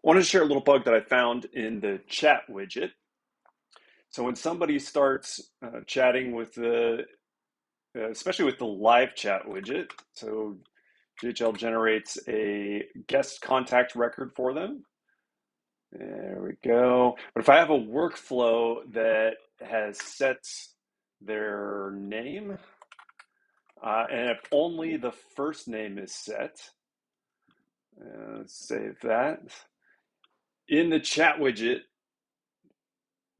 wanted to share a little bug that I found in the chat widget. So when somebody starts chatting with especially with the live chat widget, so GHL generates a guest contact record for them. There we go. But if I have a workflow that has set their name, and if only the first name is set, save that. In the chat widget,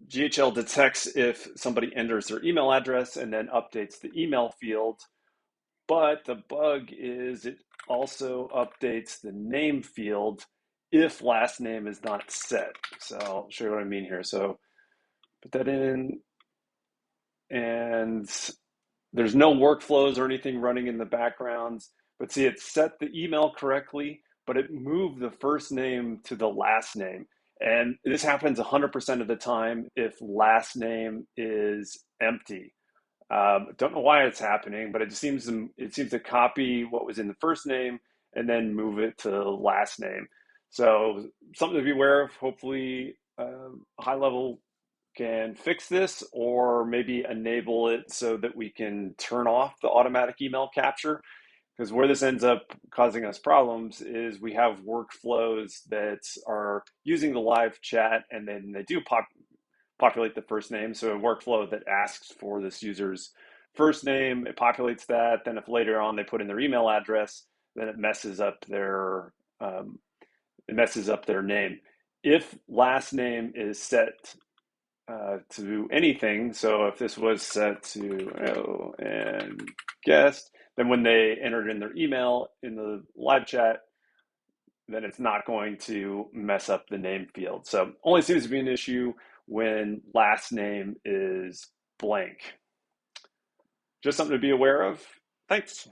GHL detects if somebody enters their email address and then updates the email field. But the bug is it also updates the name field if last name is not set. So I'll show you what I mean here. So put that in, and there's no workflows or anything running in the background. But see, it set the email correctly, but it moved the first name to the last name. And this happens 100% of the time if last name is empty. Don't know why it's happening, but it seems to copy what was in the first name and then move it to the last name. So something to be aware of. Hopefully, high level can fix this or maybe enable it so that we can turn off the automatic email capture. Because where this ends up causing us problems is we have workflows that are using the live chat and then they do populate the first name. So a workflow that asks for this user's first name, it populates that. Then if later on they put in their email address, then it messes up their name. If last name is set to anything, so if this was set to and guest, then when they entered in their email in the live chat, then it's not going to mess up the name field. So only seems to be an issue when last name is blank. Just something to be aware of. Thanks.